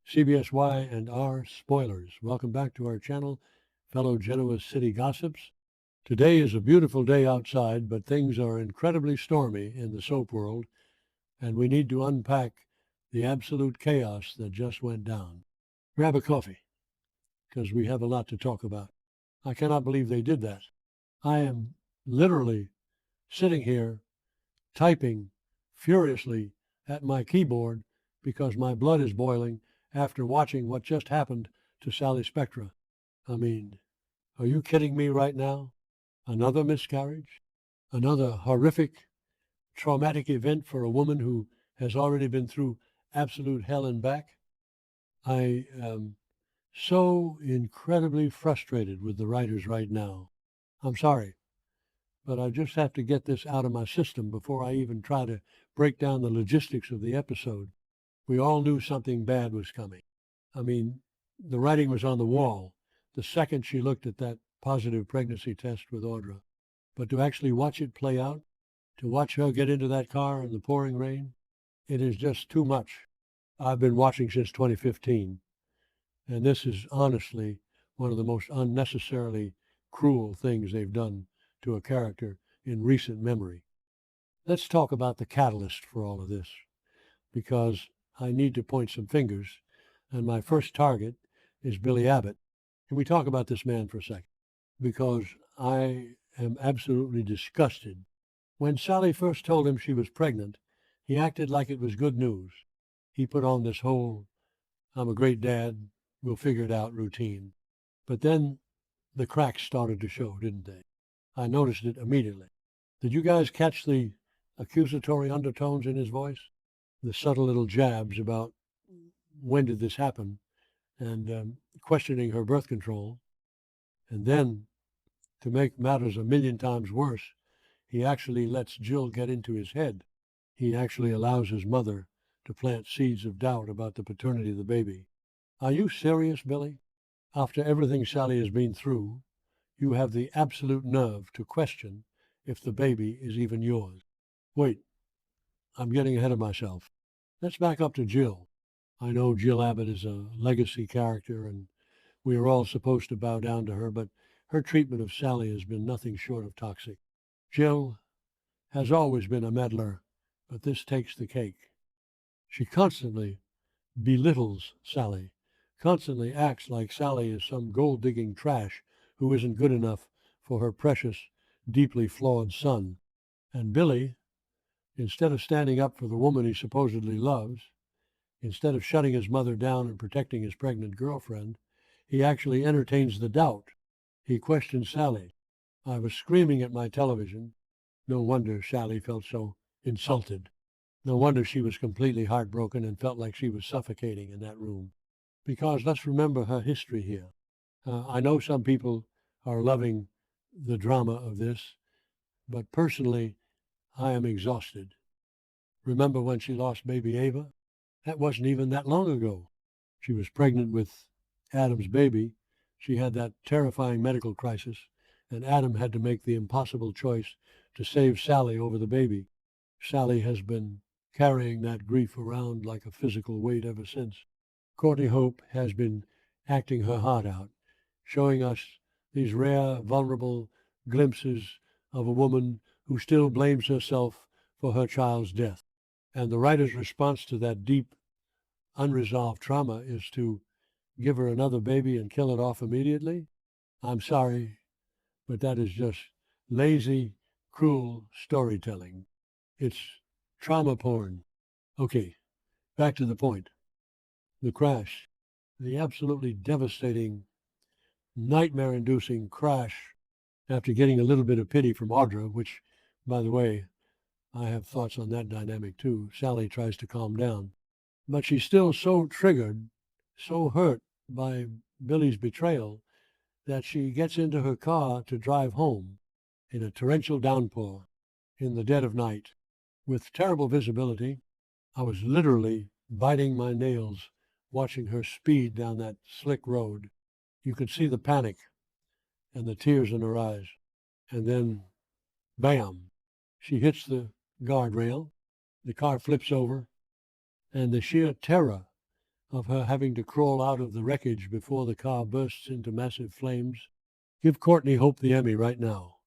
CBS Y&R Spoilers. Welcome back to our channel, fellow Genoa City gossips. Today is a beautiful day outside, but things are incredibly stormy in the soap world, and we need to unpack the absolute chaos that just went down. Grab a coffee, because we have a lot to talk about. I cannot believe they did that. I am literally sitting here typing furiously at my keyboard because my blood is boiling after watching what just happened to Sally Spectra. I mean, are you kidding me right now? Another miscarriage? Another horrific, traumatic event for a woman who has already been through absolute hell and back? I am so incredibly frustrated with the writers right now. I'm sorry, but I just have to get this out of my system before I even try to break down the logistics of the episode. We all knew something bad was coming. I mean, the writing was on the wall the second she looked at that positive pregnancy test with Audra. But to actually watch it play out, to watch her get into that car in the pouring rain, it is just too much. I've been watching since 2015, and this is honestly one of the most unnecessarily cruel things they've done to a character in recent memory. Let's talk about the catalyst for all of this, because I need to point some fingers, and my first target is Billy Abbott. Can we talk about this man for a second? Because I am absolutely disgusted. When Sally first told him she was pregnant, he acted like it was good news. He put on this whole, I'm a great dad, we'll figure it out routine. But then the cracks started to show, didn't they? I noticed it immediately. Did you guys catch the accusatory undertones in his voice? The subtle little jabs about when did this happen, and questioning her birth control. And then, to make matters a million times worse, he actually lets Jill get into his head. He actually allows his mother to plant seeds of doubt about the paternity of the baby. Are you serious, Billy? After everything Sally has been through, you have the absolute nerve to question if the baby is even yours. Wait, I'm getting ahead of myself. Let's back up to Jill. I know Jill Abbott is a legacy character, and we are all supposed to bow down to her, but her treatment of Sally has been nothing short of toxic. Jill has always been a meddler, but this takes the cake. She constantly belittles Sally, constantly acts like Sally is some gold-digging trash who isn't good enough for her precious, deeply flawed son. And Billy, instead of standing up for the woman he supposedly loves, instead of shutting his mother down and protecting his pregnant girlfriend, he actually entertains the doubt. He questions Sally. I was screaming at my television. No wonder Sally felt so insulted. No wonder she was completely heartbroken and felt like she was suffocating in that room. Because let's remember her history here. I know some people are loving the drama of this, but personally, I am exhausted. Remember when she lost baby Ava? That wasn't even that long ago. She was pregnant with Adam's baby. She had that terrifying medical crisis, and Adam had to make the impossible choice to save Sally over the baby. Sally has been carrying that grief around like a physical weight ever since. Courtney Hope has been acting her heart out, showing us these rare, vulnerable glimpses of a woman who still blames herself for her child's death. And the writer's response to that deep, unresolved trauma is to give her another baby and kill it off immediately? I'm sorry, but that is just lazy, cruel storytelling. It's trauma porn. Okay, back to the point. The crash, the absolutely devastating, nightmare-inducing crash after getting a little bit of pity from Audra, which, by the way, I have thoughts on that dynamic too. Sally tries to calm down. But she's still so triggered, so hurt by Billy's betrayal, that she gets into her car to drive home in a torrential downpour in the dead of night. With terrible visibility, I was literally biting my nails watching her speed down that slick road. You could see the panic and the tears in her eyes. And then, bam, she hits the guardrail, the car flips over, and the sheer terror of her having to crawl out of the wreckage before the car bursts into massive flames. Give Courtney Hope the Emmy right now,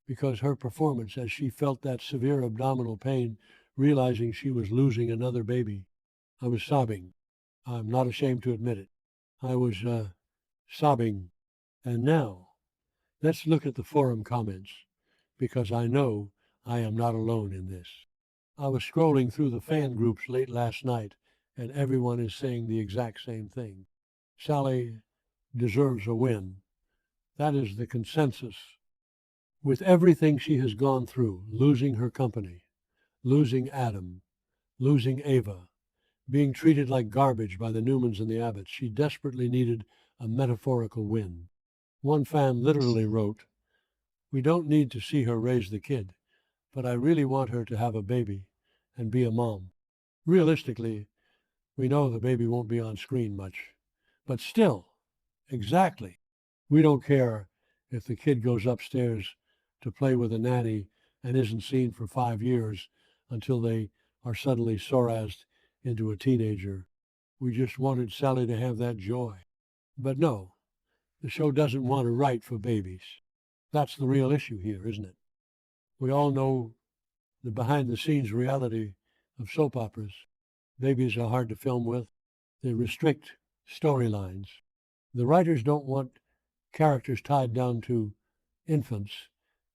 because her performance as she felt that severe abdominal pain, realizing she was losing another baby. I was sobbing. I'm not ashamed to admit it. I was sobbing. And now, let's look at the forum comments, because I know I am not alone in this. I was scrolling through the fan groups late last night, and everyone is saying the exact same thing. Sally deserves a win. That is the consensus. With everything she has gone through, losing her company, losing Adam, losing Ava, being treated like garbage by the Newmans and the Abbotts, she desperately needed a metaphorical win. One fan literally wrote, "We don't need to see her raise the kid, but I really want her to have a baby and be a mom." Realistically, we know the baby won't be on screen much, but still, exactly. We don't care if the kid goes upstairs to play with a nanny and isn't seen for 5 years until they are suddenly Sorazed into a teenager. We just wanted Sally to have that joy. But no, the show doesn't want to write for babies. That's the real issue here, isn't it? We all know the behind-the-scenes reality of soap operas. Babies are hard to film with. They restrict storylines. The writers don't want characters tied down to infants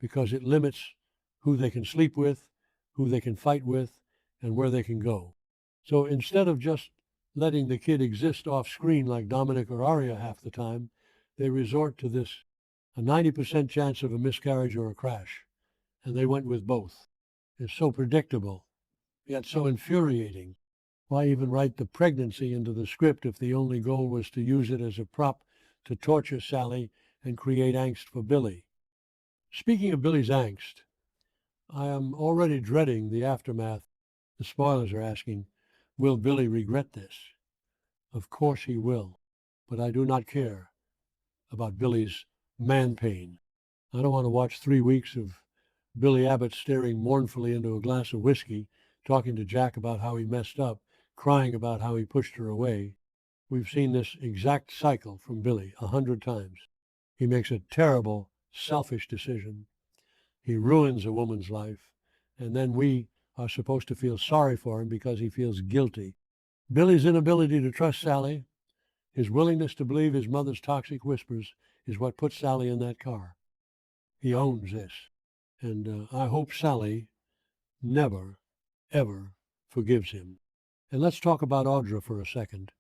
because it limits who they can sleep with, who they can fight with, and where they can go. So instead of just letting the kid exist off screen like Dominic or Arya half the time, they resort to this, a 90% chance of a miscarriage or a crash. And they went with both. It's so predictable, yet so infuriating. Why even write the pregnancy into the script if the only goal was to use it as a prop to torture Sally and create angst for Billy? Speaking of Billy's angst, I am already dreading the aftermath. The spoilers are asking, will Billy regret this? Of course he will, but I do not care about Billy's man pain. I don't want to watch 3 weeks of Billy Abbott staring mournfully into a glass of whiskey, talking to Jack about how he messed up, crying about how he pushed her away. We've seen this exact cycle from Billy 100 times. He makes a terrible, selfish decision. He ruins a woman's life, and then we are supposed to feel sorry for him because he feels guilty. Billy's inability to trust Sally, his willingness to believe his mother's toxic whispers, is what put Sally in that car. He owns this. And I hope Sally never, ever forgives him. And let's talk about Audra for a second,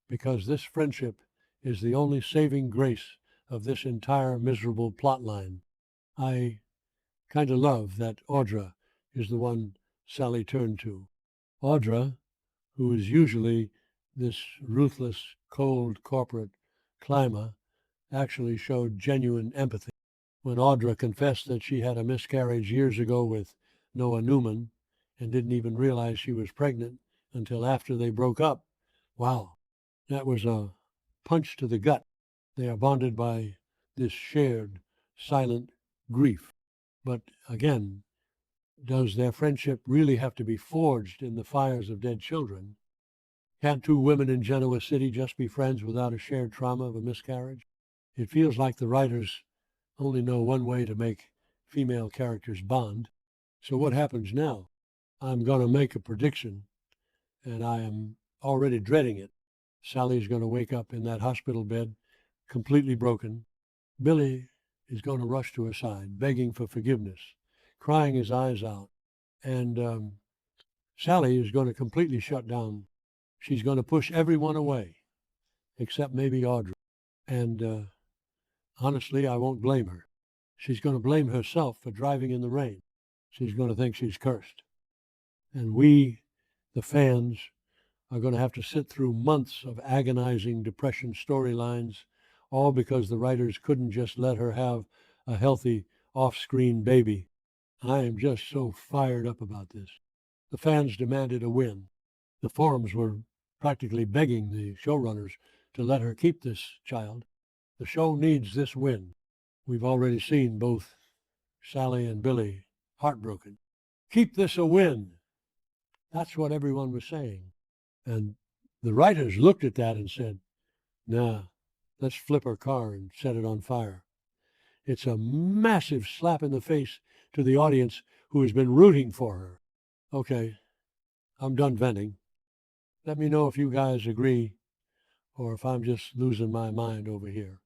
because this friendship is the only saving grace of this entire miserable plotline. I kind of love that Audra is the one Sally turned to. Audra, who is usually this ruthless, cold corporate climber, actually showed genuine empathy. When Audra confessed that she had a miscarriage years ago with Noah Newman and didn't even realize she was pregnant until after they broke up, wow, that was a punch to the gut. They are bonded by this shared, silent grief. But again, does their friendship really have to be forged in the fires of dead children? Can't two women in Genoa City just be friends without a shared trauma of a miscarriage? It feels like the writers only know one way to make female characters bond. So what happens now? I'm going to make a prediction, and I am already dreading it. Sally's going to wake up in that hospital bed, completely broken. Billy is going to rush to her side, begging for forgiveness, crying his eyes out. And Sally is going to completely shut down. She's going to push everyone away, except maybe Audra. And honestly, I won't blame her. She's going to blame herself for driving in the rain. She's going to think she's cursed. And we, the fans, are going to have to sit through months of agonizing depression storylines, all because the writers couldn't just let her have a healthy off-screen baby. I am just so fired up about this. The fans demanded a win. The forums were practically begging the showrunners to let her keep this child. The show needs this win. We've already seen both Sally and Billy heartbroken. Keep this a win. That's what everyone was saying. And The writers looked at that and said, nah, let's flip her car and set it on fire. It's a massive slap in the face to the audience who has been rooting for her. Okay, I'm done venting. Let me know if you guys agree or if I'm just losing my mind over here.